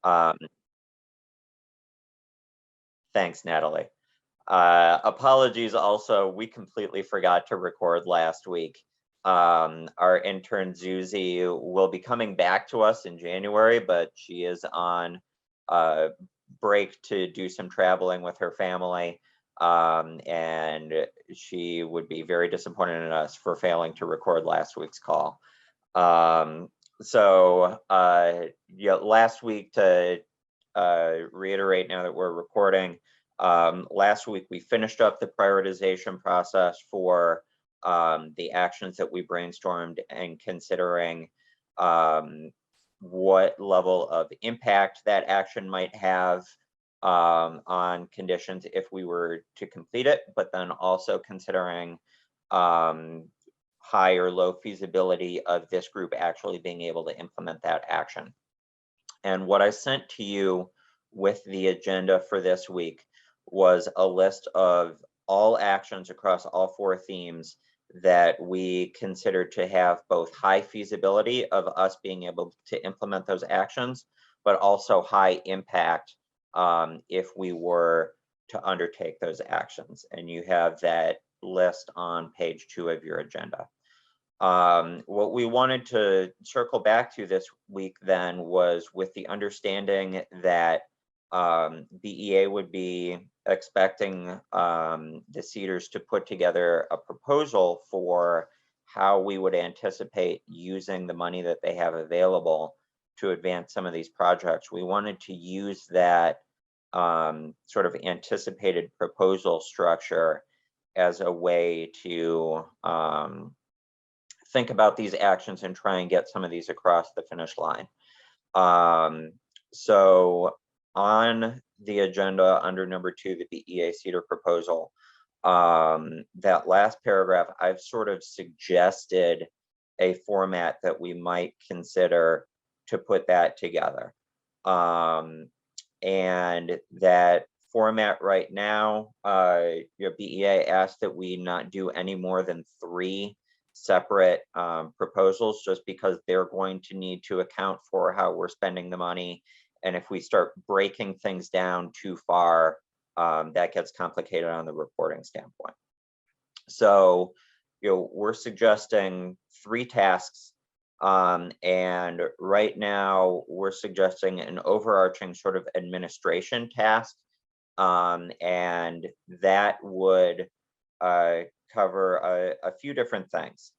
Um, Thanks, Natalie. Apologies also, we completely forgot to record last week. Our intern Zuzi will be coming back to us in January, but she is on break to do some traveling with her family. And she would be very disappointed in us for failing to record last week's call. Yeah, last week, to reiterate now that we're recording, last week we finished up the prioritization process for the actions that we brainstormed and considering what level of impact that action might have on conditions if we were to complete it, but then also considering high or low feasibility of this group actually being able to implement that action. And what I sent to you with the agenda for this week was a list of all actions across all 4 themes that we considered to have both high feasibility of us being able to implement those actions, but also high impact if we were to undertake those actions. And you have that list on page 2 of your agenda. What we wanted to circle back to this week then was with the understanding that BEA would be expecting the CEDRs to put together a proposal for how we would anticipate using the money that they have available to advance some of these projects. We wanted to use that sort of anticipated proposal structure as a way to think about these actions and try and get some of these across the finish line. So on the agenda under number 2, the BEA CEDR proposal, that last paragraph, I've sort of suggested a format that we might consider to put that together. And that format right now, BEA asked that we not do any more than 3 separate proposals, just because they're going to need to account for how we're spending the money. And if we start breaking things down too far, that gets complicated on the reporting standpoint. So, we're suggesting 3 tasks. And right now we're suggesting an overarching sort of administration task. And that would cover a few different things.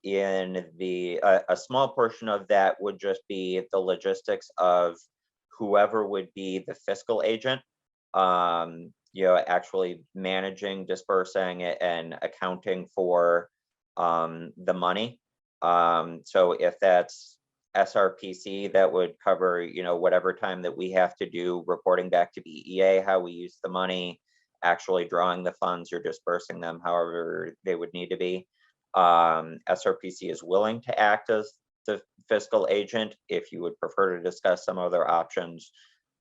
In a small portion of that would just be the logistics of whoever would be the fiscal agent, actually managing, dispersing it, and accounting for the money. So if that's SRPC, that would cover, whatever time that we have to do reporting back to BEA, how we use the money, actually drawing the funds or dispersing them, however they would need to be. SRPC is willing to act as the fiscal agent. If you would prefer to discuss some other options,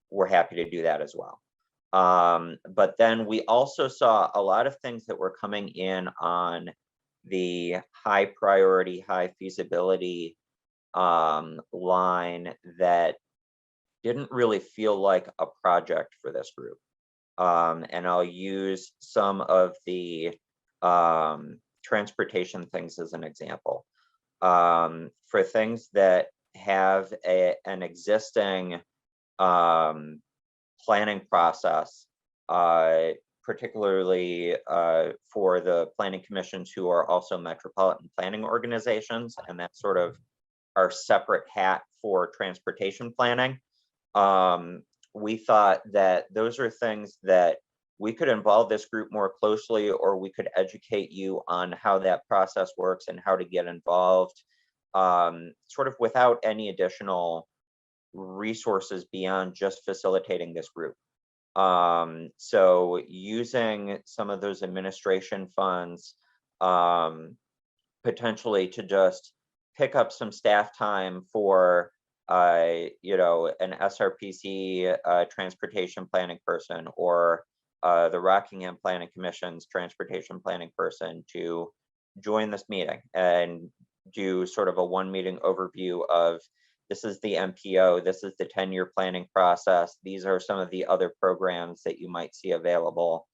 we're happy to do that as well. But then we also saw a lot of things that were coming in on the high priority, high feasibility line that didn't really feel like a project for this group. And I'll use some of the transportation things as an example. For things that have an existing planning process, particularly for the planning commissions who are also metropolitan planning organizations, and that's sort of our separate hat for transportation planning. We thought that those are things that we could involve this group more closely, or we could educate you on how that process works and how to get involved, sort of without any additional resources beyond just facilitating this group. So using some of those administration funds, potentially to just pick up some staff time for an SRPC transportation planning person, or the Rockingham Planning Commission's transportation planning person to join this meeting and do sort of a 1 meeting overview of this is the MPO, this is the 10-year planning process. These are some of the other programs that you might see available,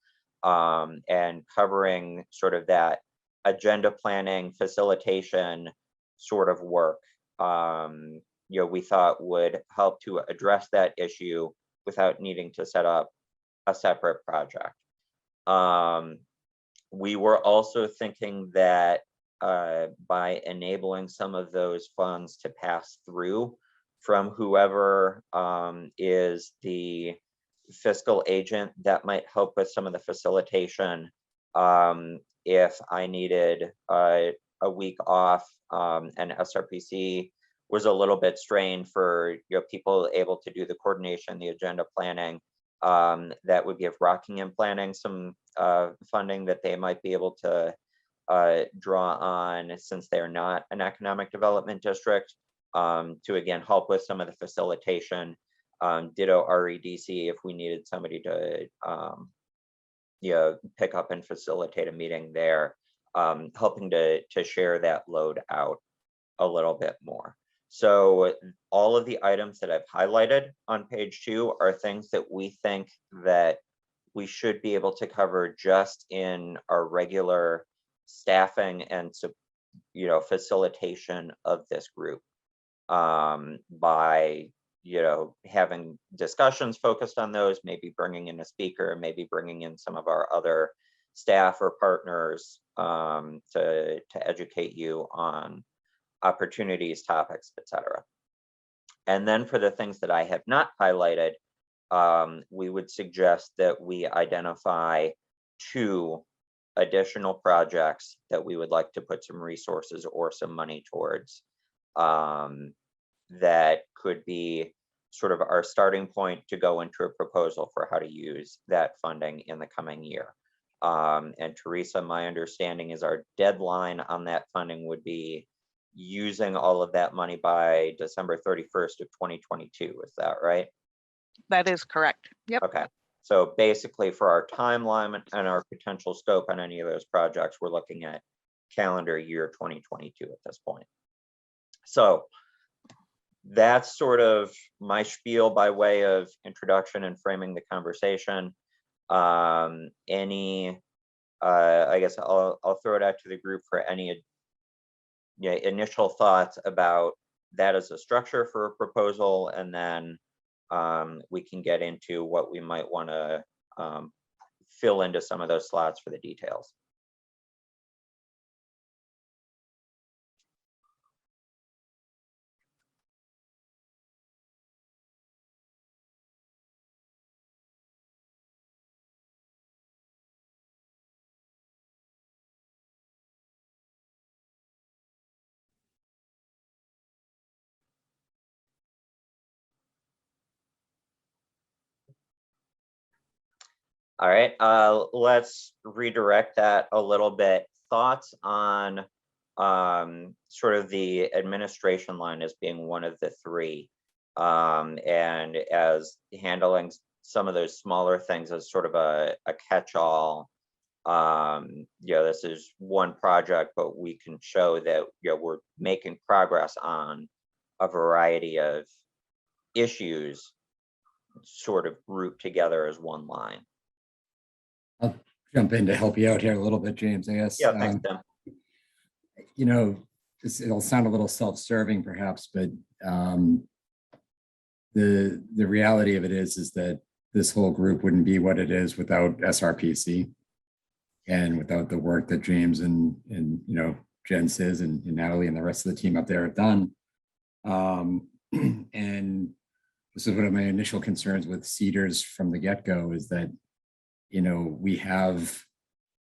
and covering sort of that agenda planning, facilitation sort of work, we thought would help to address that issue without needing to set up a separate project. We were also thinking that by enabling some of those funds to pass through from whoever is the fiscal agent, that might help with some of the facilitation. If I needed a week off and SRPC was a little bit strained for people able to do the coordination, the agenda planning, that would give Rockingham Planning some funding that they might be able to draw on, since they're not an economic development district, to again help with some of the facilitation. Ditto REDC if we needed somebody to pick up and facilitate a meeting there, helping to share that load out a little bit more. So all of the items that I've highlighted on page 2 are things that we think that we should be able to cover just in our regular staffing and facilitation of this group, by having discussions focused on those, maybe bringing in a speaker, maybe bringing in some of our other staff or partners to educate you on opportunities, topics, etc. And then for the things that I have not highlighted, we would suggest that we identify 2 additional projects that we would like to put some resources or some money towards, that could be sort of our starting point to go into a proposal for how to use that funding in the coming year. And Teresa, my understanding is our deadline on that funding would be using all of that money by December 31st of 2022. Is that right? That is correct. Yep. Okay. So basically for our timeline and our potential scope on any of those projects, we're looking at calendar year 2022 at this point. So that's sort of my spiel by way of introduction and framing the conversation. I guess I'll throw it out to the group for any initial thoughts about that as a structure for a proposal, and then we can get into what we might want to fill into some of those slots for the details. All right, let's redirect that a little bit. Thoughts on sort of the administration line as being one of the 3, and as handling some of those smaller things as sort of a catch-all. This is one project, but we can show that we're making progress on a variety of issues sort of grouped together as one line. I'll jump in to help you out here a little bit, James, I guess. Yeah, thanks, Tim. It'll sound a little self-serving perhaps, but the reality of it is that this whole group wouldn't be what it is without SRPC and without the work that James and Jen says and Natalie and the rest of the team up there have done. And this is one of my initial concerns with CEDRs from the get-go, is that we have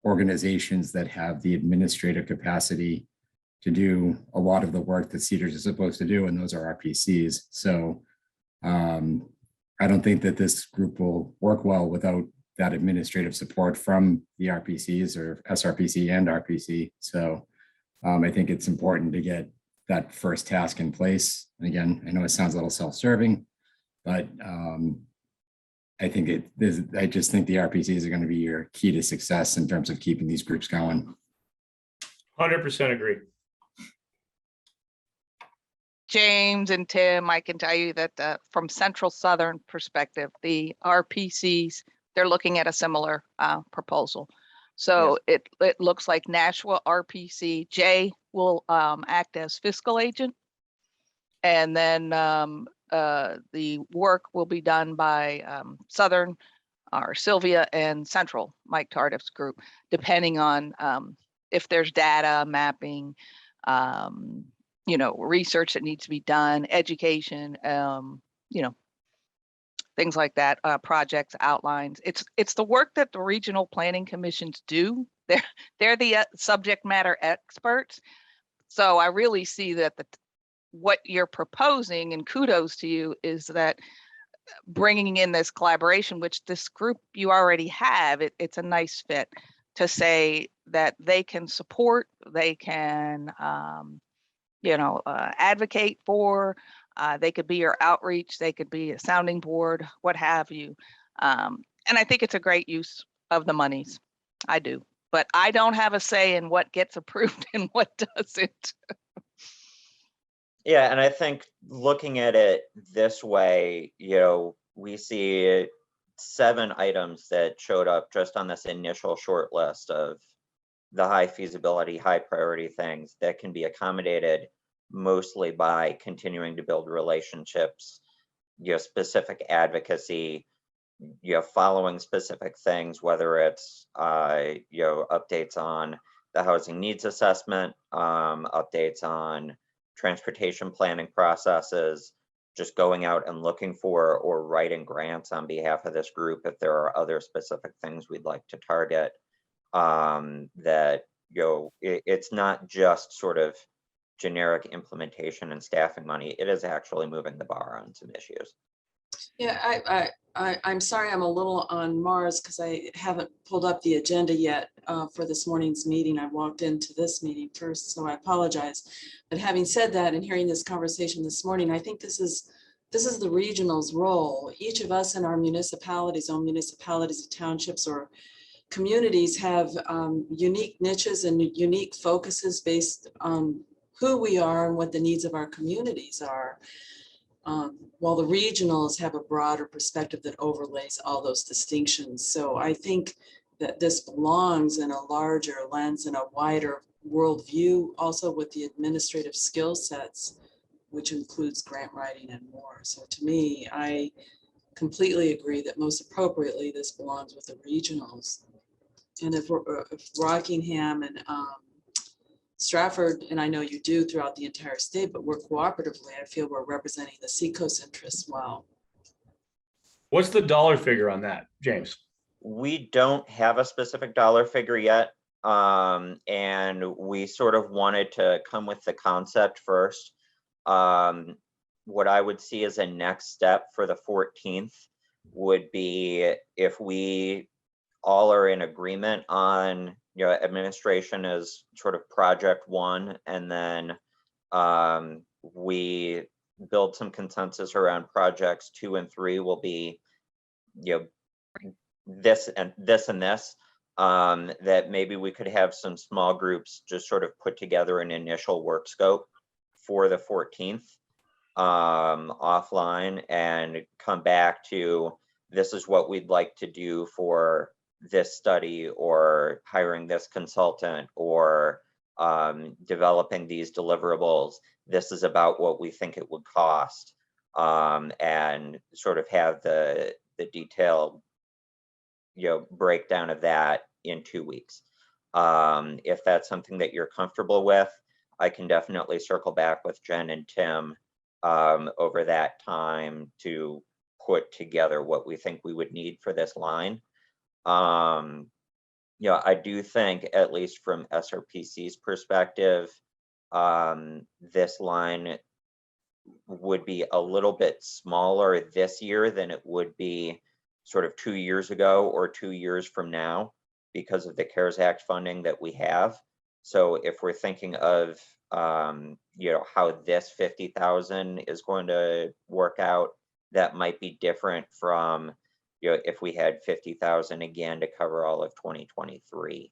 organizations that have the administrative capacity to do a lot of the work that CEDRs are supposed to do, and those are RPCs. So I don't think that this group will work well without that administrative support from the RPCs or SRPC and RPC. So I think it's important to get that first task in place. And again, I know it sounds a little self-serving, but I just think the RPCs are going to be your key to success in terms of keeping these groups going. 100% agree. James and Tim, I can tell you that from Central Southern perspective, the RPCs, they're looking at a similar proposal. So it looks like Nashua RPC J will act as fiscal agent. And then the work will be done by Southern or Sylvia and Central, Mike Tardif's group, depending on if there's data mapping, you know, research that needs to be done, education, you know, things like that, projects, outlines. It's the work that the regional planning commissions do. They're the subject matter experts. So I really see that what you're proposing, and kudos to you, is that bringing in this collaboration, which this group you already have, it's a nice fit to say that they can support, they can, you know, advocate for, they could be your outreach, they could be a sounding board, what have you. And I think it's a great use of the monies. I do, but I don't have a say in what gets approved and what doesn't. Yeah, and I think looking at it this way, you know, we see 7 items that showed up just on this initial short list of the high feasibility, high priority things that can be accommodated mostly by continuing to build relationships, you know, specific advocacy, you know, following specific things, whether it's, you know, updates on the housing needs assessment, updates on transportation planning processes, just going out and looking for or writing grants on behalf of this group if there are other specific things we'd like to target. That, you know, it's not just sort of generic implementation and staffing money. It is actually moving the bar on some issues. Yeah, I'm sorry I'm a little on Mars because I haven't pulled up the agenda yet for this morning's meeting. I walked into this meeting first, so I apologize. But having said that and hearing this conversation this morning, I think this is the regional's role. Each of us in our municipalities, own municipalities, townships, or communities have unique niches and unique focuses based on who we are and what the needs of our communities are. While the regionals have a broader perspective that overlays all those distinctions. So I think that this belongs in a larger lens and a wider worldview, also with the administrative skill sets, which includes grant writing and more. So to me, I completely agree that most appropriately, this belongs with the regionals. And if Rockingham and Stratford, and I know you do throughout the entire state, but work cooperatively, I feel we're representing the Seacoast interests well. What's the dollar figure on that, James? We don't have a specific dollar figure yet. And we sort of wanted to come with the concept first. What I would see as a next step for the 14th would be if we all are in agreement on, you know, administration is sort of project 1, and then we build some consensus around projects 2 and 3 will be, you know, this and this and this, that maybe we could have some small groups just sort of put together an initial work scope for the 14th offline and come back to, this is what we'd like to do for this study, or hiring this consultant, or developing these deliverables. This is about what we think it would cost, and sort of have the detailed, you know, breakdown of that in 2 weeks. If that's something that you're comfortable with, I can definitely circle back with Jen and Tim over that time to put together what we think we would need for this line. You know, I do think, at least from SRPC's perspective, this line would be a little bit smaller this year than it would be sort of 2 years ago or 2 years from now, because of the CARES Act funding that we have. So if we're thinking of, you know, how this 50,000 is going to work out, that might be different from, you know, if we had 50,000 again to cover all of 2023.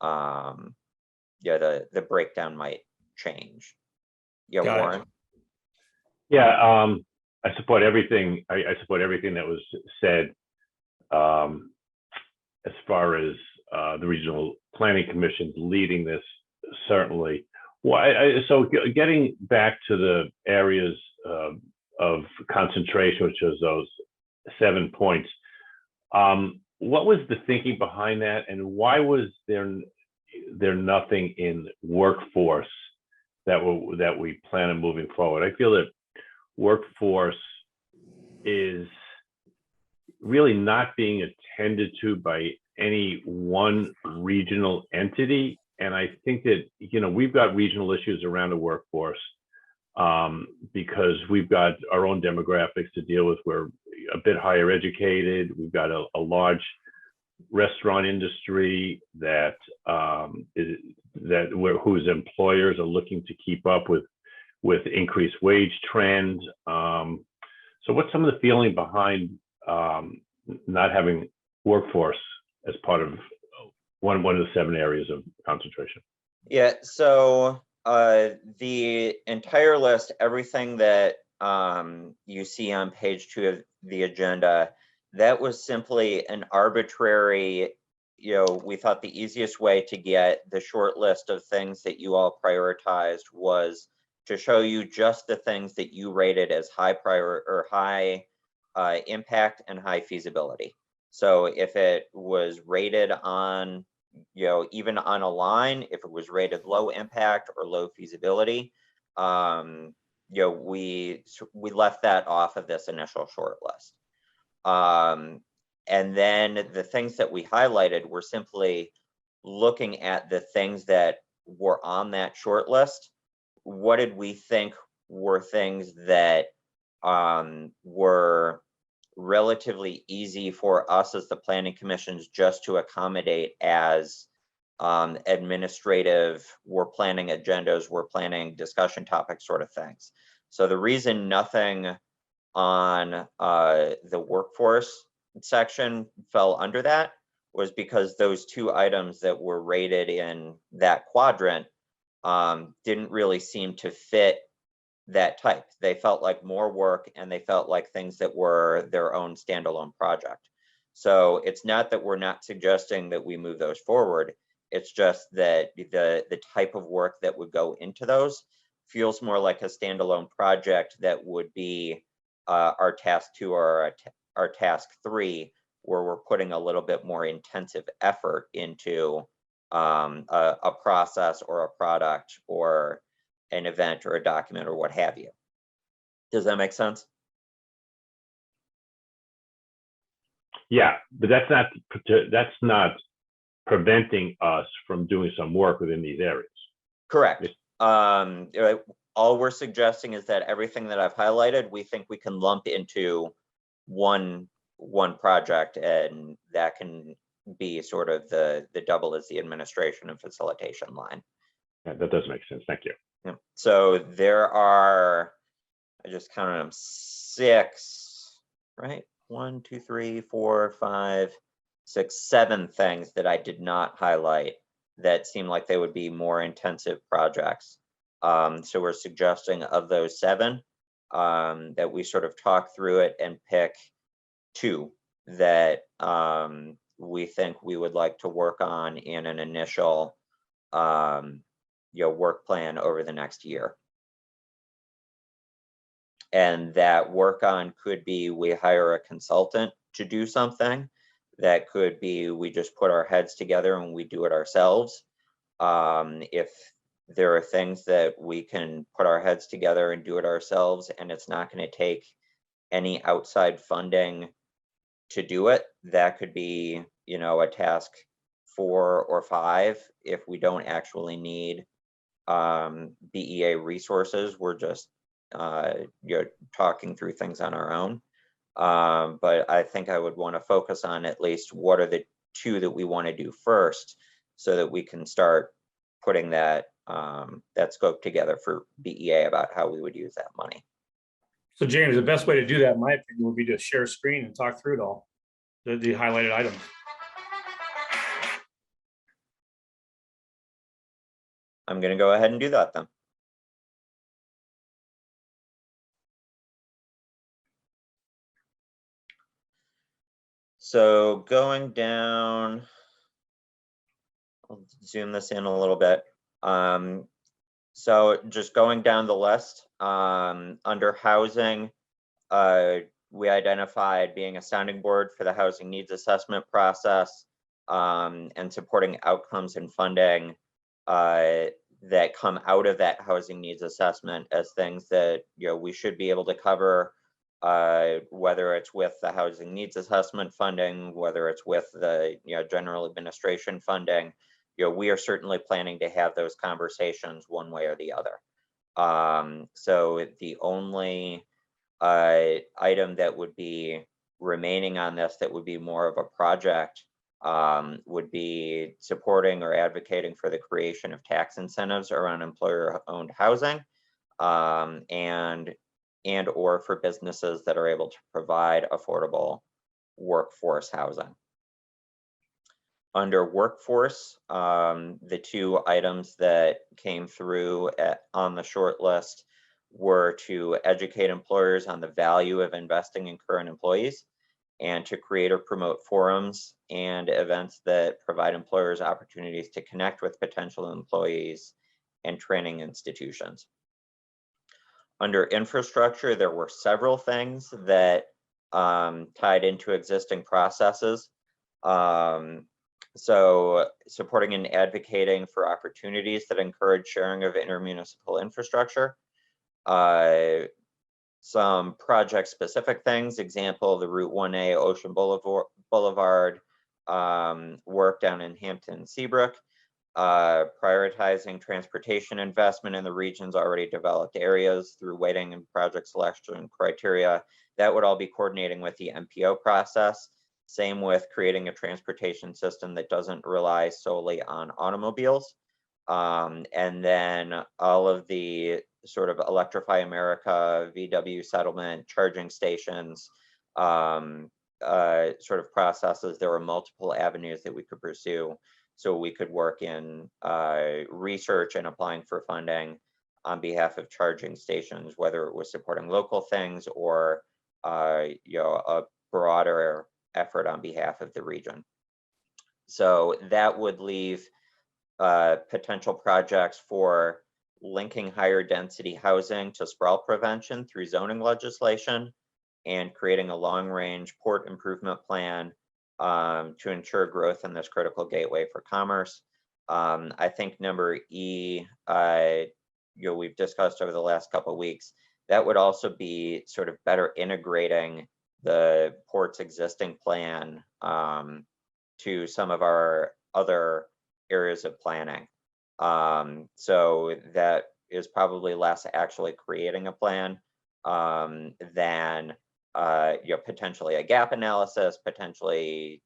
Yeah, the breakdown might change. Yeah, Got it. Warren. Yeah, I support everything. I support everything that was said as far as the regional planning commission leading this. Certainly. Well, so getting back to the areas of concentration, which was those 7 points. What was the thinking behind that, and why was there nothing in workforce that we plan on moving forward? I feel that workforce is really not being attended to by any one regional entity, and I think that we've got regional issues around the workforce because we've got our own demographics to deal with. We're a bit higher educated. We've got a large restaurant industry that whose employers are looking to keep up with increased wage trends. So what's some of the feeling behind not having workforce as part of one of the 7 areas of concentration? Yeah, so the entire list, everything that you see on page 2 of the agenda, that was simply an arbitrary, we thought the easiest way to get the short list of things that you all prioritized was to show you just the things that you rated as high impact and high feasibility. So if it was rated on, even on a line, if it was rated low impact or low feasibility, we left that off of this initial short list. And then the things that we highlighted were simply looking at the things that were on that short list. What did we think were things that were relatively easy for us as the planning commissions just to accommodate as administrative, we're planning agendas, we're planning discussion topics sort of things. So the reason nothing on the workforce section fell under that was because those 2 items that were rated in that quadrant didn't really seem to fit that type. They felt like more work, and they felt like things that were their own standalone project. So it's not that we're not suggesting that we move those forward. It's just that the type of work that would go into those feels more like a standalone project that would be our task 2 or our task 3, where we're putting a little bit more intensive effort into a process or a product or an event or a document or what have you. Does that make sense? Yeah, but that's not preventing us from doing some work within these areas. Correct. All we're suggesting is that everything that I've highlighted, we think we can lump into one project, and that can be sort of the double as the administration and facilitation line. Yeah, that does make sense. Thank you. Yeah. So there are, I just counted them, 6, right? 1, 2, 3, 4, 5, 6, 7 things that I did not highlight that seem like they would be more intensive projects. So we're suggesting of those 7 that we sort of talk through it and pick 2 that we think we would like to work on in an initial work plan over the next year. And that work on could be we hire a consultant to do something. That could be we just put our heads together and we do it ourselves. If there are things that we can put our heads together and do it ourselves, and it's not going to take any outside funding to do it, that could be, a task 4 or 5. If we don't actually need BEA resources, we're just talking through things on our own. But I think I would want to focus on at least what are the 2 that we want to do first, so that we can start putting that scope together for BEA about how we would use that money. So James, the best way to do that, in my opinion, would be to share screen and talk through it all, the highlighted items. I'm going to go ahead and do that then. So going down, I'll zoom this in a little bit. So just going down the list, under housing, we identified being a sounding board for the housing needs assessment process, and supporting outcomes and funding that come out of that housing needs assessment as things that we should be able to cover, whether it's with the housing needs assessment funding, whether it's with the general administration funding. We are certainly planning to have those conversations one way or the other. So the only item that would be remaining on this that would be more of a project would be supporting or advocating for the creation of tax incentives around employer-owned housing, and or for businesses that are able to provide affordable workforce housing. Under workforce, the two items that came through on the short list were to educate employers on the value of investing in current employees, and to create or promote forums and events that provide employers opportunities to connect with potential employees and training institutions. Under infrastructure, there were several things that tied into existing processes. So supporting and advocating for opportunities that encourage sharing of intermunicipal infrastructure. Some project specific things, example, the Route 1A Ocean Boulevard work down in Hampton Seabrook, prioritizing transportation investment in the region's already developed areas through weighting and project selection criteria. That would all be coordinating with the MPO process. Same with creating a transportation system that doesn't rely solely on automobiles. And then all of the sort of Electrify America, VW settlement, charging stations, sort of processes. There were multiple avenues that we could pursue. So we could work in research and applying for funding on behalf of charging stations, whether it was supporting local things or a broader effort on behalf of the region. So that would leave potential projects for linking higher density housing to sprawl prevention through zoning legislation, and creating a long range port improvement plan to ensure growth in this critical gateway for commerce. I think number E, we've discussed over the last couple of weeks, that would also be sort of better integrating the port's existing plan to some of our other areas of planning. So that is probably less actually creating a plan than potentially a gap analysis, potentially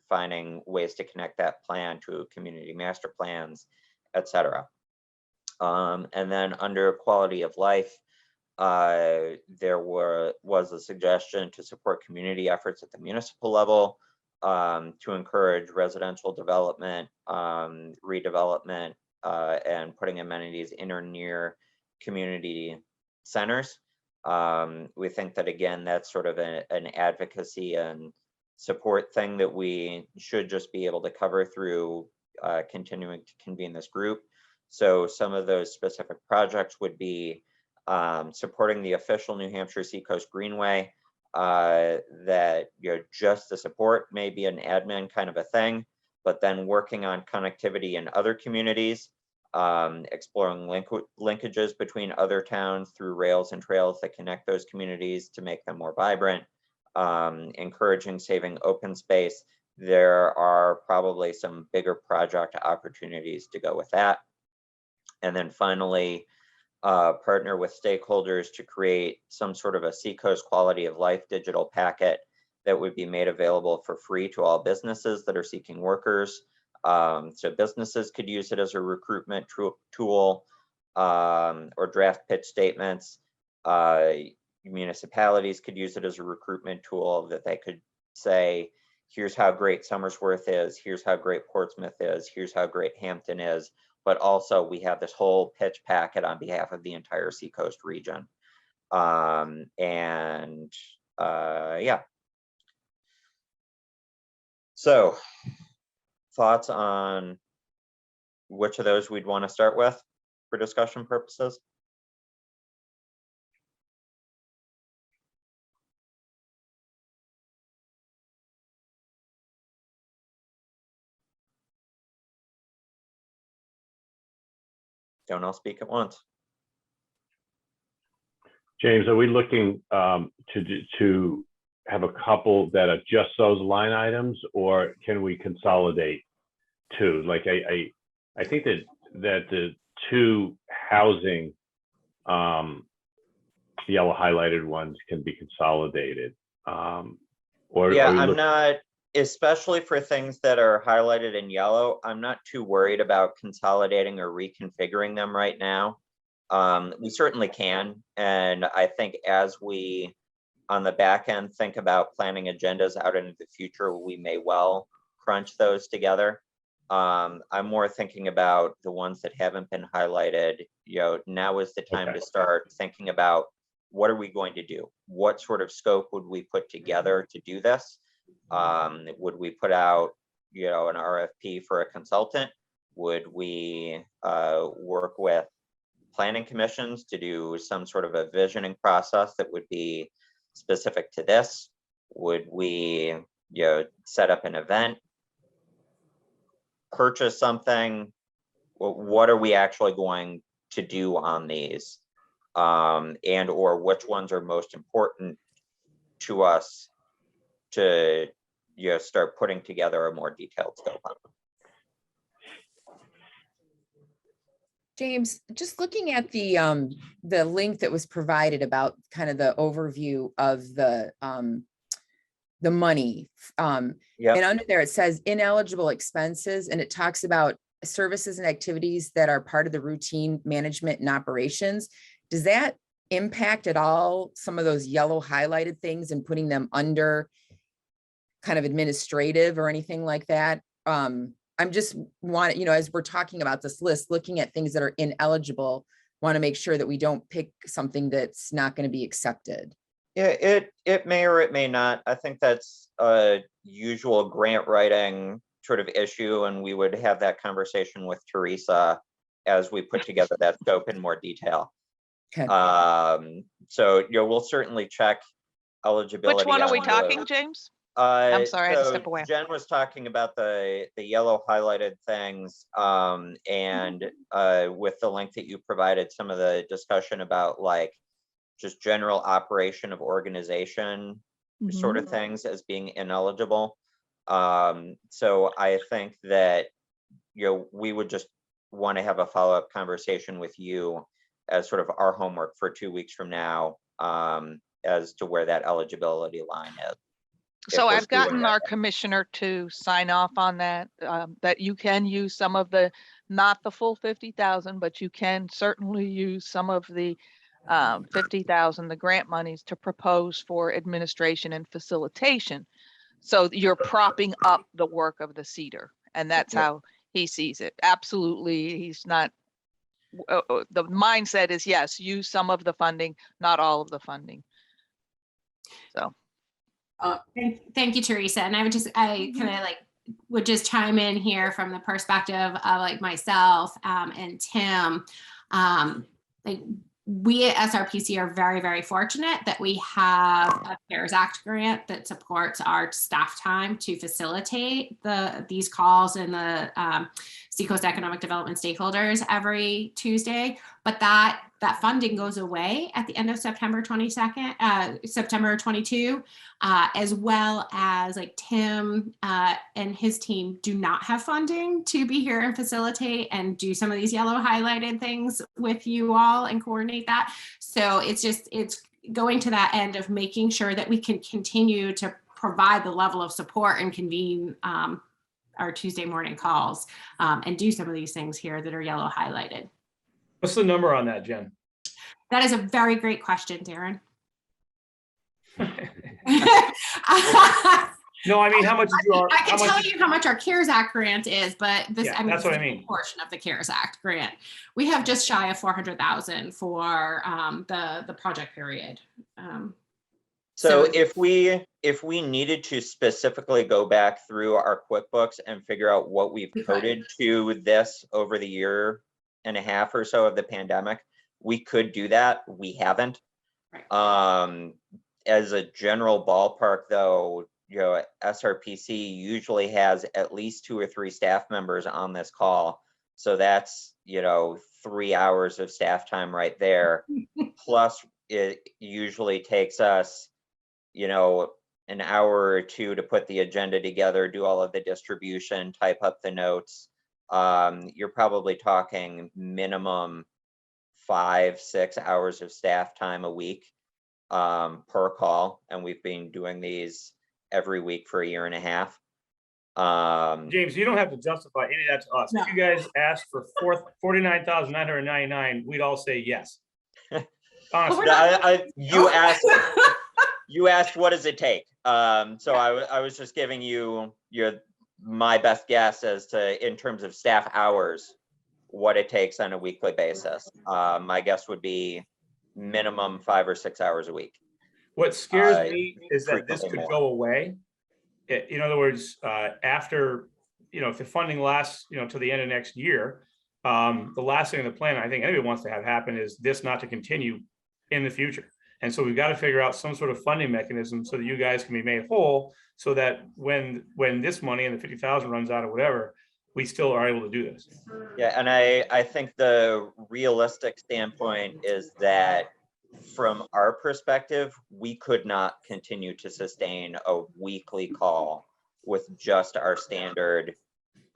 finding ways to connect that plan to community master plans, etc. And then under quality of life, there was a suggestion to support community efforts at the municipal level to encourage residential development, redevelopment, and putting amenities in or near community centers. We think that, again, that's sort of an advocacy and support thing that we should just be able to cover through continuing to convene this group. So some of those specific projects would be supporting the official New Hampshire Seacoast Greenway, that just the support may be an admin kind of a thing, but then working on connectivity in other communities, exploring linkages between other towns through rails and trails that connect those communities to make them more vibrant, encouraging saving open space. There are probably some bigger project opportunities to go with that. And then finally, partner with stakeholders to create some sort of a Seacoast quality of life digital packet that would be made available for free to all businesses that are seeking workers. So businesses could use it as a recruitment tool or draft pitch statements. Municipalities could use it as a recruitment tool that they could say, here's how great Somersworth is, here's how great Portsmouth is, here's how great Hampton is. But also we have this whole pitch packet on behalf of the entire Seacoast region. Yeah. So, thoughts on which of those we'd want to start with for discussion purposes? Don't all speak at once. James, are we looking to have a couple that are just those line items, or can we consolidate two? Like I think that the two housing yellow highlighted ones can be consolidated. Or Yeah, are we I'm not, especially for things that are highlighted in yellow, I'm not too worried about consolidating or reconfiguring them right now. We certainly can. And I think as we, on the back end, think about planning agendas out into the future, we may well crunch those together. I'm more thinking about the ones that haven't been highlighted. You know, now is the time to start thinking about what are we going to do? What sort of scope would we put together to do this? Would we put out, you know, an RFP for a consultant? Would we work with planning commissions to do some sort of a visioning process that would be specific to this? Would we, you know, set up an event, purchase something? What are we actually going to do on these? And or which ones are most important to us to, you know, start putting together a more detailed scope on? James, just looking at the link that was provided about kind of the overview of the money. Yeah. And under there, it says ineligible expenses, and it talks about services and activities that are part of the routine management and operations. Does that impact at all some of those yellow highlighted things and putting them under kind of administrative or anything like that? I'm just want, you know, as we're talking about this list, looking at things that are ineligible, want to make sure that we don't pick something that's not going to be accepted. Yeah, it may or it may not. I think that's a usual grant writing sort of issue, and we would have that conversation with Teresa as we put together that scope in more detail. Okay. So, you know, we'll certainly check eligibility. Which one are we on talking, those. James? I'm sorry, I had to So step away. Jen was talking about the yellow highlighted things, and with the link that you provided, some of the discussion about like just general operation of organization sort of things as being ineligible. So I think that, you know, we would just want to have a follow-up conversation with you as sort of our homework for 2 weeks from now, as to where that eligibility line is. So we're I've gotten doing our that. commissioner to sign off on that, that you can use some of the, not the full 50,000, but you can certainly use some of the 50,000, the grant monies, to propose for administration and facilitation. So you're propping up the work of the CEDR, and that's Yeah. how he sees it. Absolutely, he's not, the mindset is yes, use some of the funding, not all of the funding. So. Thank you, Teresa. And I would just, I kind of like would just chime in here from the perspective of like myself and Tim. Like we at SRPC are very, very fortunate that we have a CARES Act grant that supports our staff time to facilitate these calls and the Seacoast Economic Development stakeholders every Tuesday. But that funding goes away at the end of September 22, as well as like Tim and his team do not have funding to be here and facilitate and do some of these yellow highlighted things with you all and coordinate that. So it's going to that end of making sure that we can continue to provide the level of support and convene our Tuesday morning calls and do some of these things here that are yellow highlighted. What's the number on that, Jen? That is a very great question, Darren. No, I mean, how much is your? I can tell you how much our CARES Act grant is, but this, Yeah, I mean, that's this what I is a mean. portion of the CARES Act grant. We have just shy of 400,000 for the project period. So So- if we needed to specifically go back through our QuickBooks and figure out what we've We could. coded to this over the year and a half or so of the pandemic, we could do that. We haven't. Right. As a general ballpark though, SRPC usually has at least 2 or 3 staff members on this call. So that's, 3 hours of staff time right there. Plus it usually takes us, an hour or 2 to put the agenda together, do all of the distribution, type up the notes. You're probably talking minimum 5-6 hours of staff time a week per call. And we've been doing these every week for a year and a half. James, you don't have to justify any of that to us. If you guys asked for 49,999, we'd all say yes. Honestly. You asked what does it take? So I was just giving you my best guess as to, in terms of staff hours, what it takes on a weekly basis. My guess would be minimum 5 or 6 hours a week. What scares me is that this frequently could more. go away. In other words, after, if the funding lasts, to the end of next year, the last thing in the plan I think anybody wants to have happen is this not to continue in the future. And so we've got to figure out some sort of funding mechanism so that you guys can be made whole, so that when this money and the 50,000 runs out or whatever, we still are able to do this. Yeah, and I think the realistic standpoint is that from our perspective, we could not continue to sustain a weekly call with just our standard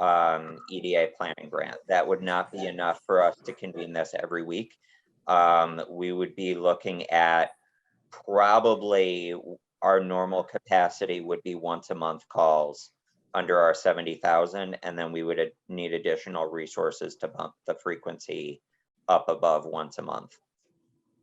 EDA planning grant. That would not be enough for us to convene this every week. We would be looking at probably our normal capacity would be once a month calls under our 70,000, and then we would need additional resources to bump the frequency up above once a month.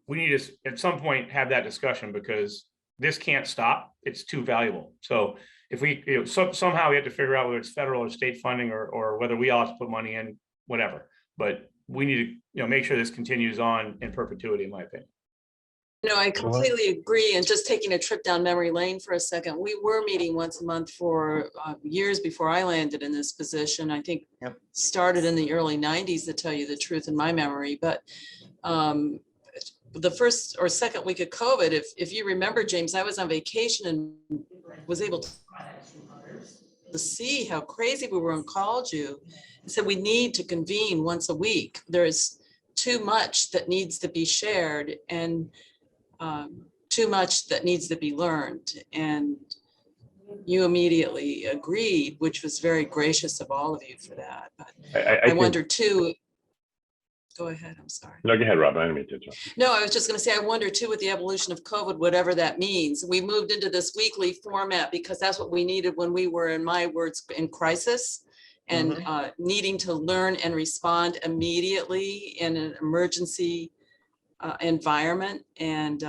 We need to, at some point, have that discussion because this can't stop. It's too valuable. So if we, somehow we have to figure out whether it's federal or state funding or whether we all have to put money in, whatever. But we need to, make sure this continues on in perpetuity, in my opinion. I completely agree. And just taking a trip down memory lane for a second, we were meeting once a month for years before I landed in this position. I think started in the early 90s, to tell you the truth, in my memory. But the first or second week of COVID, if you remember, James, I was on vacation and was able to see how crazy we were and called you and said, we need to convene once a week. There is too much that needs to be shared and too much that needs to be learned. And you immediately agreed, which was very gracious of all of you for that. But I wonder too, go ahead, I'm sorry. No, go ahead, Rob. I didn't mean to interrupt. No, I was just going to say, I wonder too, with the evolution of COVID, whatever that means, we moved into this weekly format because that's what we needed when we were, in my words, in crisis and needing to learn and respond immediately in an emergency environment. And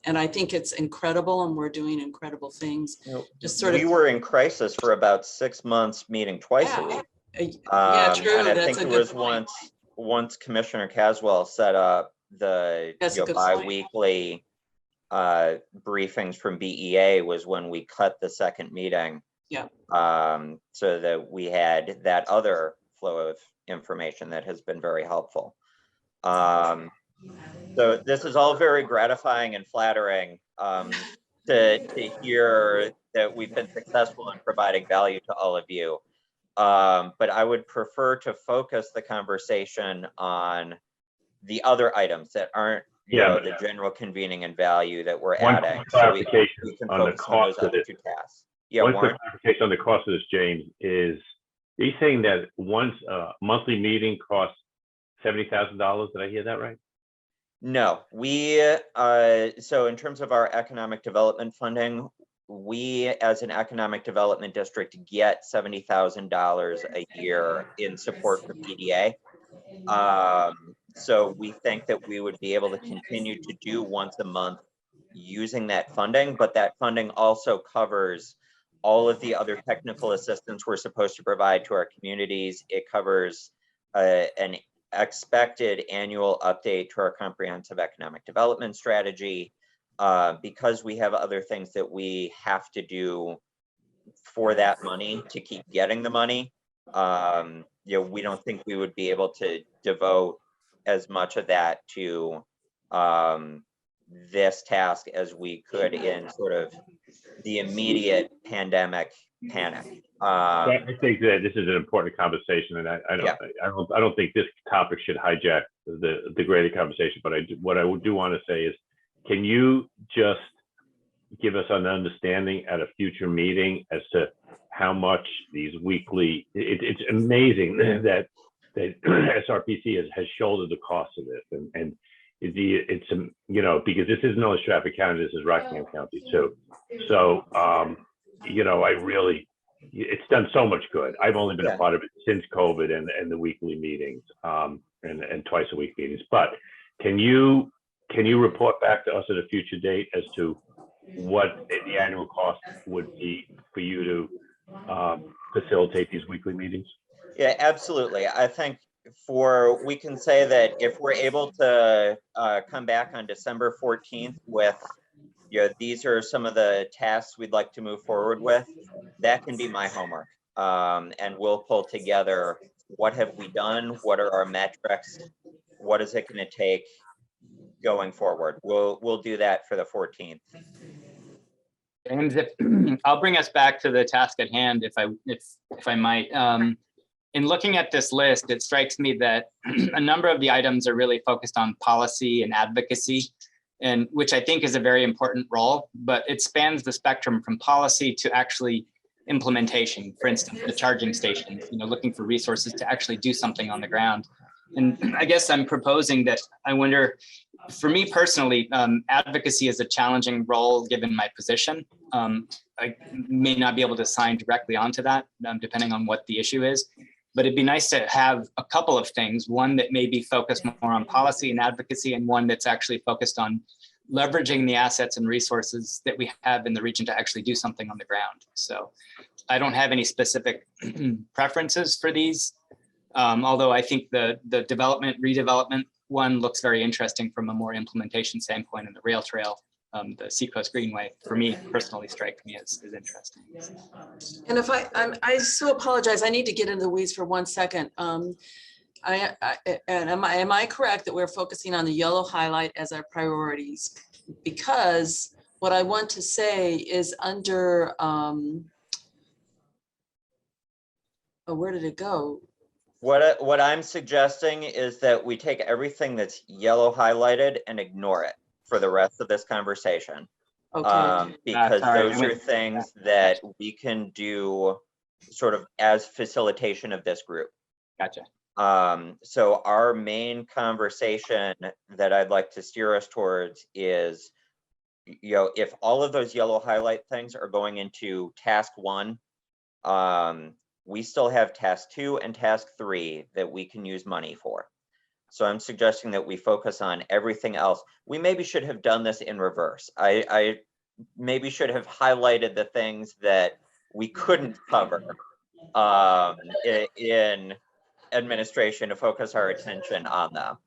I think it's incredible, and we're doing incredible things. Just sort of, we were in crisis for about 6 months, meeting twice a week. Yeah, true. And I That's think a there good was point. once Commissioner Caswell set up the bi-weekly briefings from BEA was when we cut the second meeting. Yeah. So that we had that other flow of information that has been very helpful. So this is all very gratifying and flattering to hear that we've been successful in providing value to all of you. But I would prefer to focus the conversation on the other items that aren't the general convening and value that we're adding. So we can on the focus on those cost of other this. 2 tasks. Yeah, One quick Warren? clarification on the cost of this, James, is are you saying that once a monthly meeting costs $70,000? Did I hear that right? No, we, so in terms of our economic development funding, we as an economic development district get $70,000 a year in support from EDA. So we think that we would be able to continue to do once a month using that funding, but that funding also covers all of the other technical assistance we're supposed to provide to our communities. It covers an expected annual update to our comprehensive economic development strategy. because we have other things that we have to do for that money to keep getting the money, we don't think we would be able to devote as much of that to this task as we could in sort of the immediate pandemic panic. I think that this is an important conversation, and I don't think this topic should hijack the greater conversation. But what I do want to say is, can you just give us an understanding at a future meeting as to how much these weekly? It's amazing that SRPC has shouldered the cost of this, and it's because this isn't only Stratford County, this is Rockingham County too. So I really, it's done so much good. I've only been a part of it since COVID and the weekly meetings and twice a week meetings. But can you report back to us at a future date as to what the annual cost would be for you to facilitate these weekly meetings? Yeah, absolutely. I think we can say that if we're able to come back on December 14th with, these are some of the tasks we'd like to move forward with, that can be my homework. And we'll pull together, what have we done? What are our metrics? What is it going to take going forward? We'll do that for the 14th. And I'll bring us back to the task at hand, if I might. In looking at this list, it strikes me that a number of the items are really focused on policy and advocacy, and which I think is a very important role, but it spans the spectrum from policy to actually implementation. For instance, the charging stations, looking for resources to actually do something on the ground. And I guess I'm proposing that I wonder, for me personally, advocacy is a challenging role given my position. I may not be able to sign directly onto that, depending on what the issue is. But it'd be nice to have a couple of things, one that may be focused more on policy and advocacy, and one that's actually focused on leveraging the assets and resources that we have in the region to actually do something on the ground. So I don't have any specific preferences for these, although I think the redevelopment one looks very interesting from a more implementation standpoint, and the rail trail, the Seacoast Greenway, for me personally, strikes me as interesting. And if I so apologize, I need to get into the weeds for 1 second. Am I correct that we're focusing on the yellow highlight as our priorities? Because what I want to say is under, where did it go? What I'm suggesting is that we take everything that's yellow highlighted and ignore it for the rest of this conversation. Okay. Because those are things that we can do sort of as facilitation of this group. Gotcha. So our main conversation that I'd like to steer us towards is, if all of those yellow highlight things are going into task 1, we still have task 2 and task 3 that we can use money for. So I'm suggesting that we focus on everything else. We maybe should have done this in reverse. I maybe should have highlighted the things that we couldn't cover in administration to focus our attention on them.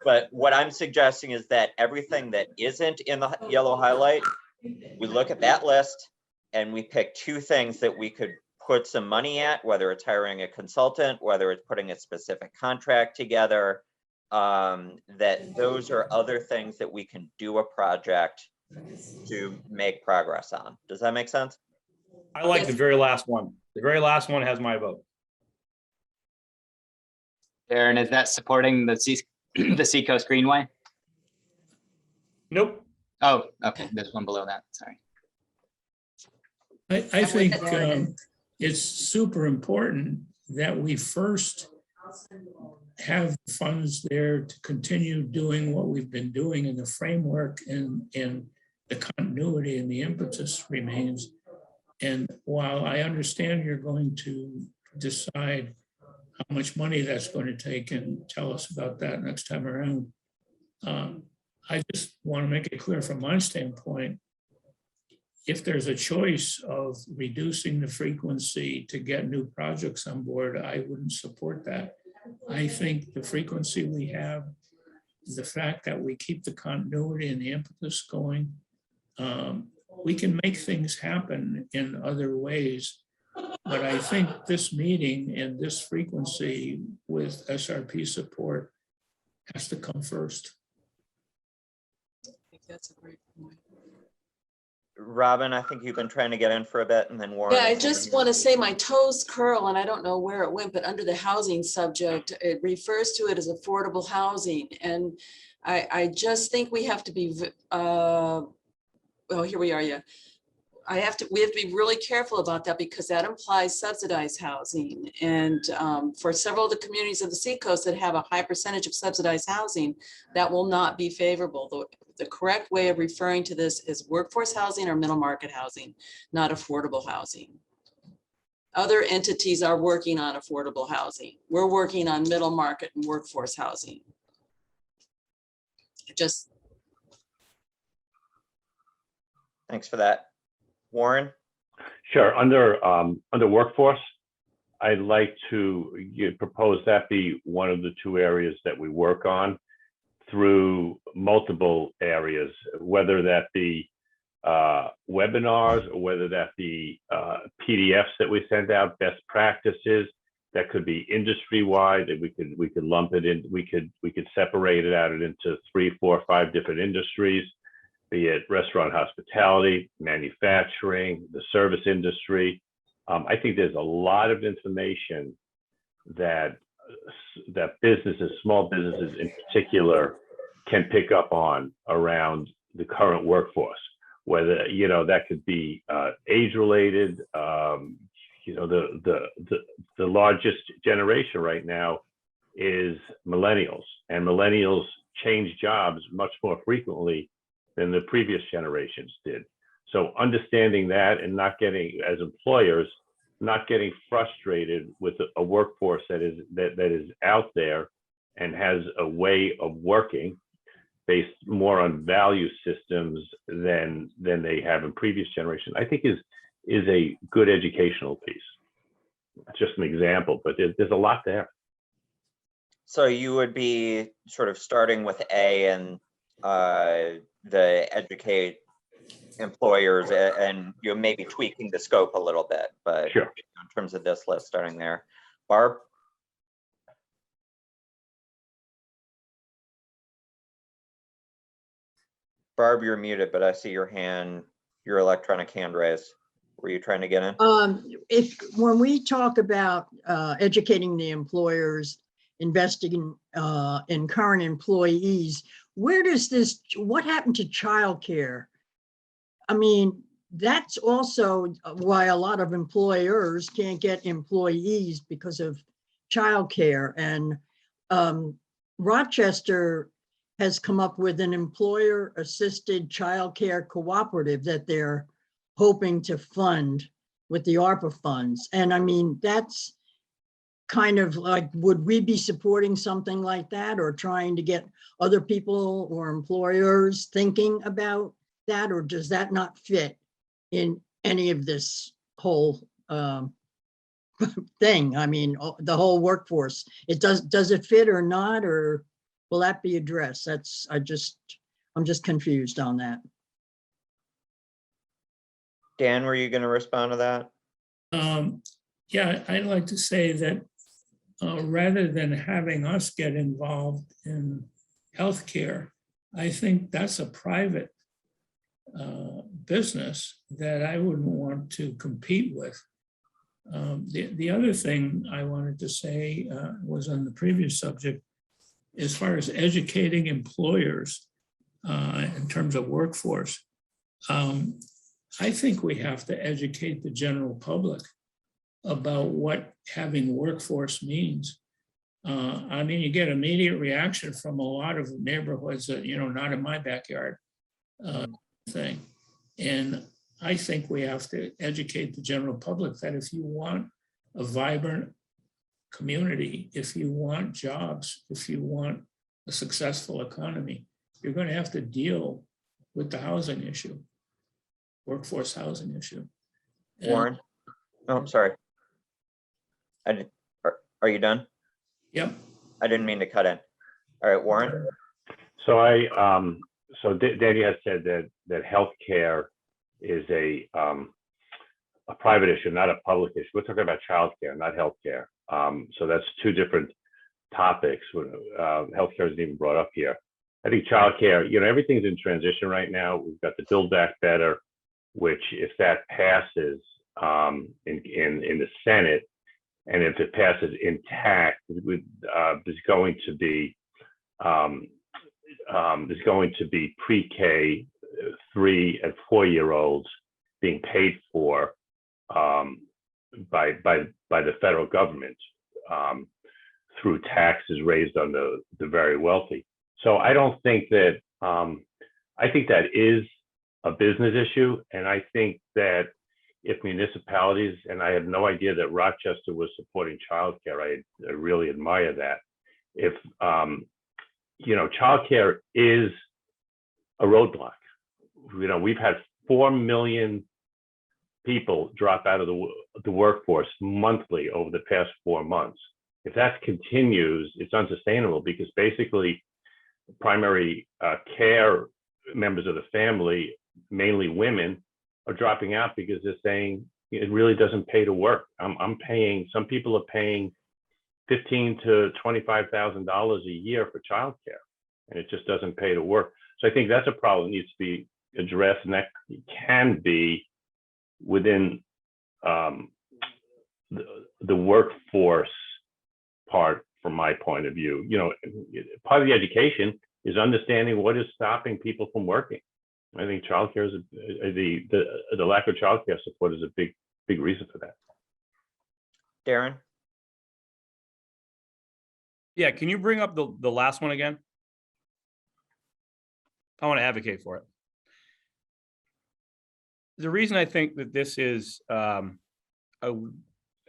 But what I'm suggesting is that everything that isn't in the yellow highlight, we look at that list and we pick 2 things that we could put some money at, whether it's hiring a consultant, whether it's putting a specific contract together, that those are other things that we can do a project to make progress on. Does that make sense? I like the very last one. The very last one has my vote. Darren, is that supporting the Seacoast Greenway? Nope. Oh, okay. There's one below that. Sorry. I think it's super important that we first have funds there to continue doing what we've been doing in the framework, and the continuity and the impetus remains. And while I understand you're going to decide how much money that's going to take and tell us about that next time around, I just want to make it clear from my standpoint, if there's a choice of reducing the frequency to get new projects on board, I wouldn't support that. I think the frequency we have the fact that we keep the continuity and the impetus going. We can make things happen in other ways. But I think this meeting and this frequency with SRP support has to come first. I think that's a great point. Robin, I think you've been trying to get in for a bit, and then Warren. Yeah, I just want to say my toes curl, and I don't know where it went, but under the housing subject, it refers to it as affordable housing. And I just think we have to be, well, here we are, yeah. We have to be really careful about that because that implies subsidized housing. And for several of the communities of the Seacoast that have a high percentage of subsidized housing, that will not be favorable. The correct way of referring to this is workforce housing or middle market housing, not affordable housing. Other entities are working on affordable housing. We're working on middle market and workforce housing. Just. Thanks for that. Warren? Sure. Under workforce, I'd like to propose that be one of the two areas that we work on through multiple areas, whether that be webinars or whether that be PDFs that we send out, best practices. That could be industry-wide, that we could lump it in. We could separate it out into 3, 4, 5 different industries, be it restaurant, hospitality, manufacturing, the service industry. I think there's a lot of information that businesses, small businesses in particular, can pick up on around the current workforce. Whether that could be age-related. The largest generation right now is millennials, and millennials change jobs much more frequently than the previous generations did. So understanding that and not getting, as employers, not getting frustrated with a workforce that is out there and has a way of working based more on value systems than they have in previous generations, I think is a good educational piece. Just an example, but there's a lot there. So you would be sort of starting with A and the educate employers, and you're maybe tweaking the scope a little bit, but sure. In terms of this list, starting there. Barb? Barb, you're muted, but I see your electronic hand raised. Were you trying to get in? When we talk about educating the employers, investing in current employees, what happened to childcare? I mean, that's also why a lot of employers can't get employees because of childcare. And Rochester has come up with an employer-assisted childcare cooperative that they're hoping to fund with the ARPA funds. And I mean, that's kind of like, would we be supporting something like that or trying to get other people or employers thinking about that, or does that not fit in any of this whole thing? I mean, the whole workforce, does it fit or not, or will that be addressed? I'm just confused on that. Dan, were you going to respond to that? Yeah, I'd like to say that rather than having us get involved in healthcare, I think that's a private business that I wouldn't want to compete with. The other thing I wanted to say was on the previous subject, as far as educating employers in terms of workforce. I think we have to educate the general public about what having workforce means. I mean, you get immediate reaction from a lot of neighborhoods that, not in my backyard thing. And I think we have to educate the general public that if you want a vibrant community, if you want jobs, if you want a successful economy, you're going to have to deal with the housing issue. Workforce housing issue. Warren? Oh, sorry. Are you done? Yep. I didn't mean to cut in. All right, Warren? Danny has said that healthcare is a private issue, not a public issue. We're talking about childcare, not healthcare. So that's two different topics. Healthcare isn't even brought up here. I think childcare, everything's in transition right now. We've got the Build Back Better, which if that passes in the Senate, and if it passes intact, there's going to be pre-K 3 and 4-year-olds being paid for by the federal government through taxes raised on the very wealthy. So I don't think that, I think that is a business issue. And I think that if municipalities, and I have no idea that Rochester was supporting childcare, I really admire that. If, childcare is a roadblock. We've had 4 million people drop out of the workforce monthly over the past 4 months. If that continues, it's unsustainable, because basically primary care members of the family, mainly women, are dropping out because they're saying it really doesn't pay to work. Some people are paying $15,000 to $25,000 a year for childcare, and it just doesn't pay to work. So I think that's a problem that needs to be addressed, and that can be within the workforce part, from my point of view. Part of the education is understanding what is stopping people from working. I think childcare is the lack of childcare support is a big reason for that. Darren? Yeah, can you bring up the last one again? I want to advocate for it. The reason I think that this is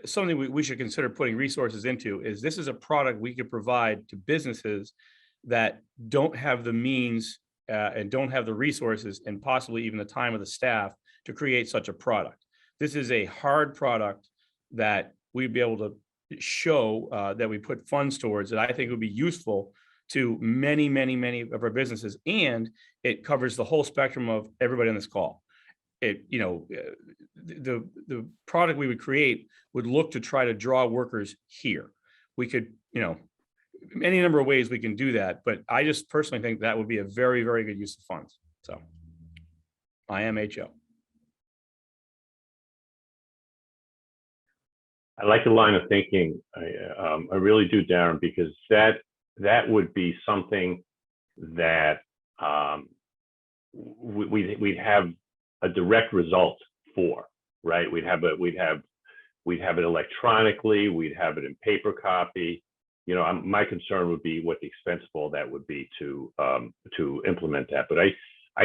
something we should consider putting resources into is this is a product we could provide to businesses that don't have the means and don't have the resources and possibly even the time of the staff to create such a product. This is a hard product that we'd be able to show that we put funds towards, that I think would be useful to many, many, many of our businesses. And it covers the whole spectrum of everybody on this call. The product we would create would look to try to draw workers here. We could, any number of ways we can do that, but I just personally think that would be a very, very good use of funds. So I am HO. I like the line of thinking. I really do, Darren, because that would be something that we'd have a direct result for, right? We'd have it electronically. We'd have it in paper copy. My concern would be what the expense of all that would be to implement that. But I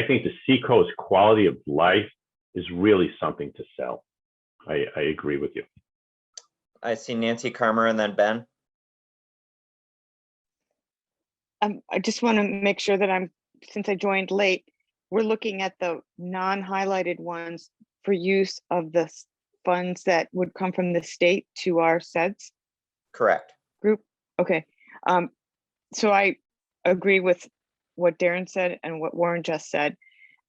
think the Seacoast quality of life is really something to sell. I agree with you. I see Nancy Carmer and then Ben. I just want to make sure that since I joined late, we're looking at the non-highlighted ones for use of the funds that would come from the state to our CEDS Correct. group. Okay. So I agree with what Darren said and what Warren just said.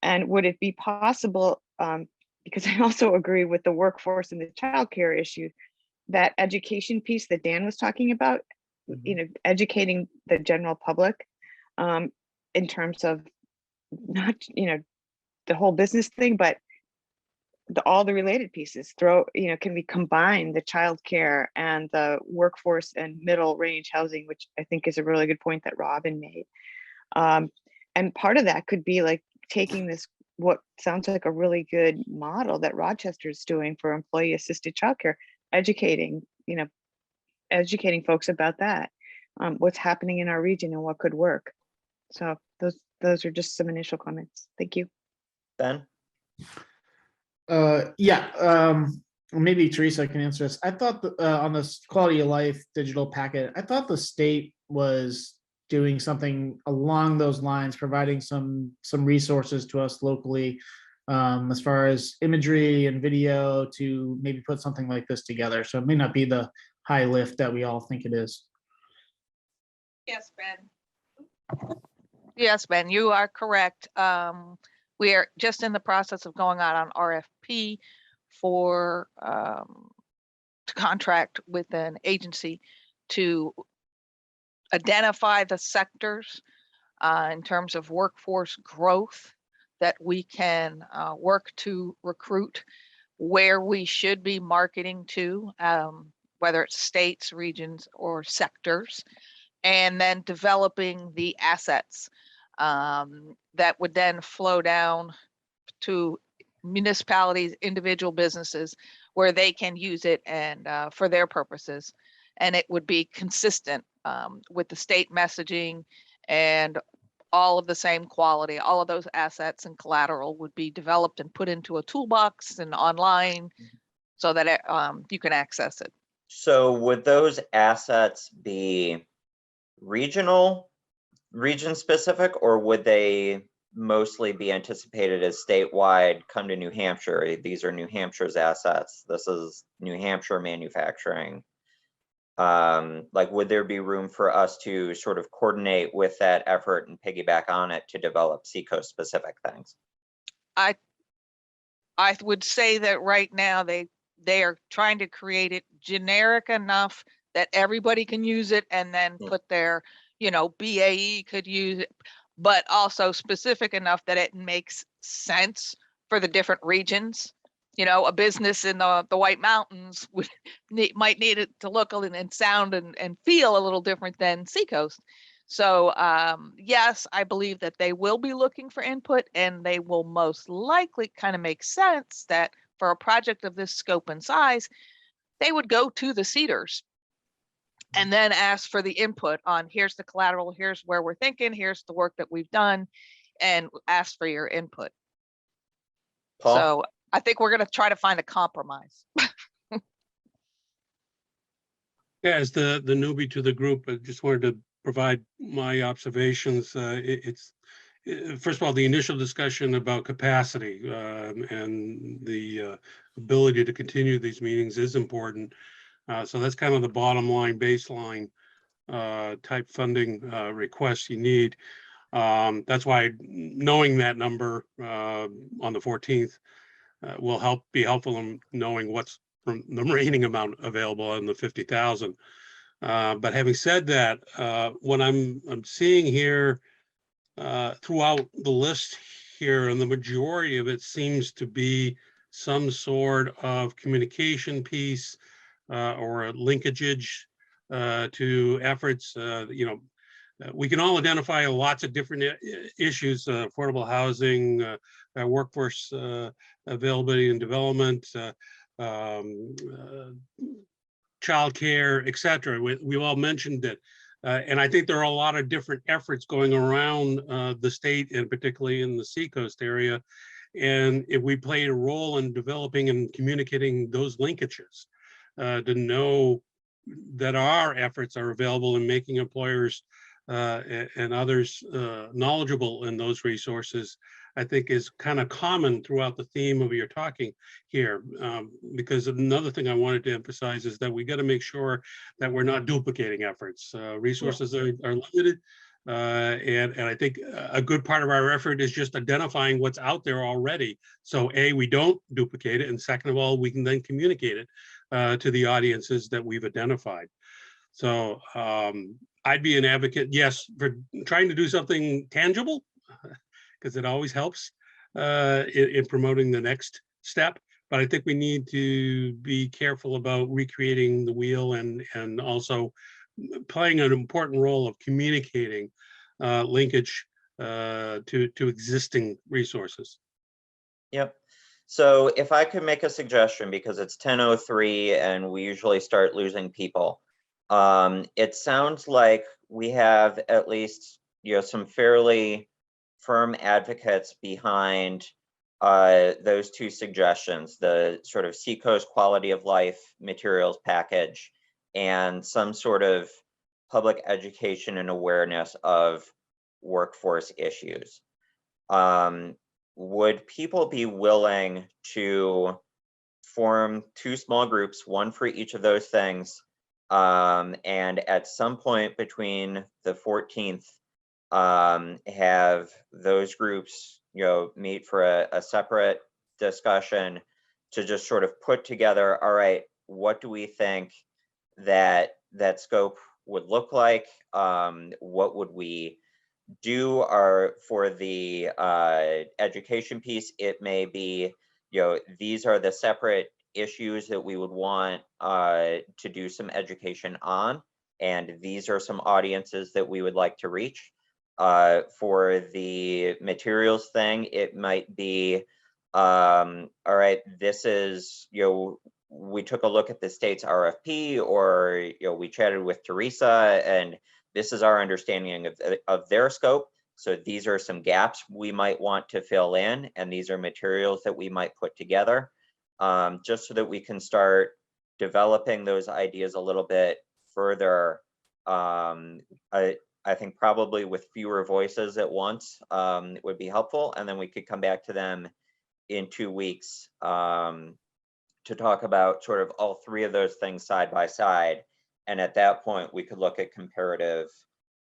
And would it be possible, because I also agree with the workforce and the childcare issue, that education piece that Dan was talking about, educating the general public in terms of not, the whole business thing, but all the related pieces. Can we combine the childcare and the workforce and middle range housing, which I think is a really good point that Robin made. And part of that could be like taking this, what sounds like a really good model that Rochester is doing for employee assisted childcare, educating folks about that, what's happening in our region and what could work. So those are just some initial comments. Thank you. Ben? Maybe Teresa can answer this. I thought on this quality of life digital packet, I thought the state was doing something along those lines, providing some resources to us locally, as far as imagery and video to maybe put something like this together. So it may not be the high lift that we all think it is. Yes, Ben. Yes, Ben, you are correct. We are just in the process of going out on RFP for to contract with an agency to identify the sectors in terms of workforce growth that we can work to recruit, where we should be marketing to, whether it's states, regions, or sectors, and then developing the assets that would then flow down to municipalities, individual businesses, where they can use it and for their purposes. And it would be consistent with the state messaging, and all of the same quality. All of those assets and collateral would be developed and put into a toolbox and online so that you can access it. So would those assets be region specific, or would they mostly be anticipated as statewide? Come to New Hampshire, these are New Hampshire's assets, this is New Hampshire manufacturing. Like, would there be room for us to sort of coordinate with that effort and piggyback on it to develop Seacoast specific things? I would say that right now they are trying to create it generic enough that everybody can use it, and then put their, BAE could use it, but also specific enough that it makes sense for the different regions. A business in the White Mountains might need it to look and sound and feel a little different than Seacoast. So yes, I believe that they will be looking for input, and they will most likely kind of make sense that for a project of this scope and size, they would go to the Cedars and then ask for the input on, here's the collateral, here's where we're thinking, here's the work that we've done, and ask for your input. Paul? So I think we're going to try to find a compromise. Yeah, as the newbie to the group, I just wanted to provide my observations. First of all, the initial discussion about capacity and the ability to continue these meetings is important. So that's kind of the bottom line, baseline type funding requests you need. That's why knowing that number on the 14th will be helpful in knowing what's from the remaining amount available in the 50,000. But having said that, what I'm seeing here throughout the list here, and the majority of it seems to be some sort of communication piece or a linkage to efforts. We can all identify lots of different issues: affordable housing, workforce availability and development, childcare, et cetera. We all mentioned it. And I think there are a lot of different efforts going around the state, and particularly in the Seacoast area. And if we played a role in developing and communicating those linkages, to know that our efforts are available in making employers and others knowledgeable in those resources, I think is kind of common throughout the theme of your talking here. Because another thing I wanted to emphasize is that we got to make sure that we're not duplicating efforts. Resources are limited. And I think a good part of our effort is just identifying what's out there already. So we don't duplicate it. And second of all, we can then communicate it to the audiences that we've identified. So I'd be an advocate, yes, for trying to do something tangible, because it always helps in promoting the next step. But I think we need to be careful about recreating the wheel and also playing an important role of communicating linkage to existing resources. Yep. So if I could make a suggestion, because it's 10:03 and we usually start losing people. It sounds like we have at least some fairly firm advocates behind those two suggestions, the sort of Seacoast quality of life materials package and some sort of public education and awareness of workforce issues. Would people be willing to form two small groups, one for each of those things, and at some point between the 14th have those groups, meet for a separate discussion to just sort of put together, all right, what do we think that scope would look like? What would we do for the education piece? It may be, these are the separate issues that we would want to do some education on, and these are some audiences that we would like to reach. For the materials thing, it might be, all right, this is, we took a look at the state's RFP, or, we chatted with Teresa, and this is our understanding of their scope. So these are some gaps we might want to fill in, and these are materials that we might put together, just so that we can start developing those ideas a little bit further. I think probably with fewer voices at once would be helpful, and then we could come back to them in 2 weeks to talk about sort of all three of those things side by side. And at that point, we could look at comparative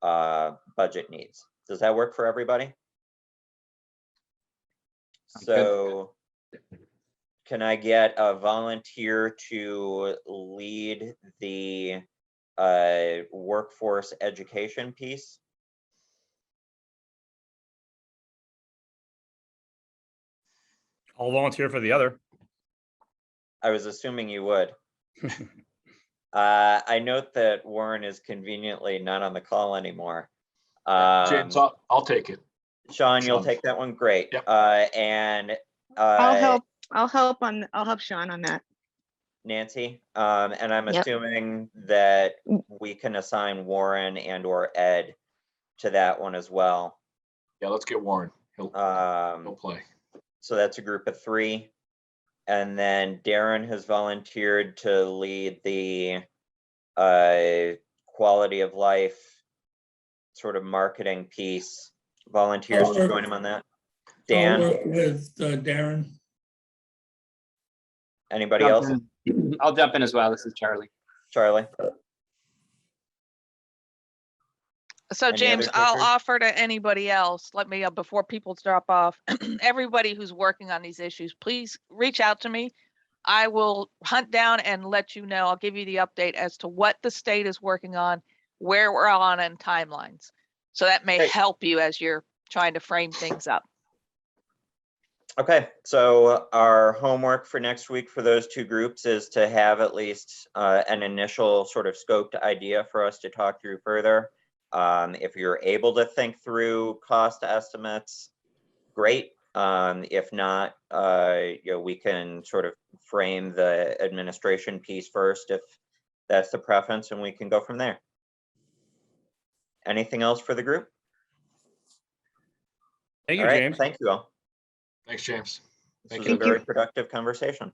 budget needs. Does that work for everybody? So can I get a volunteer to lead the workforce education piece? I'll volunteer for the other. I was assuming you would. I note that Warren is conveniently not on the call anymore. James, I'll take it. Sean, you'll take that one. Great. Yep. And I'll help Sean on that. Nancy, and I'm Yep. assuming that we can assign Warren and or Ed to that one as well. Yeah, let's get Warren. He'll play. So that's a group of 3. And then Darren has volunteered to lead the quality of life sort of marketing piece. Volunteers to join him on that. Dan? I'll work with Darren. Anybody else? I'll jump in as well. This is Charlie. Charlie? So Any James, other I'll takers? offer to anybody else, let me, before people drop off, everybody who's working on these issues, please reach out to me. I will hunt down and let you know. I'll give you the update as to what the state is working on, where we're on, and timelines. So that may help you as you're trying to frame things up. Okay, so our homework for next week for those 2 groups is to have at least an initial sort of scoped idea for us to talk through further. If you're able to think through cost estimates, great. If not, we can sort of frame the administration piece first if that's the preference, and we can go from there. Anything else for the group? Thank you, All right, James. thank you all. Thanks, James. This was a very productive conversation.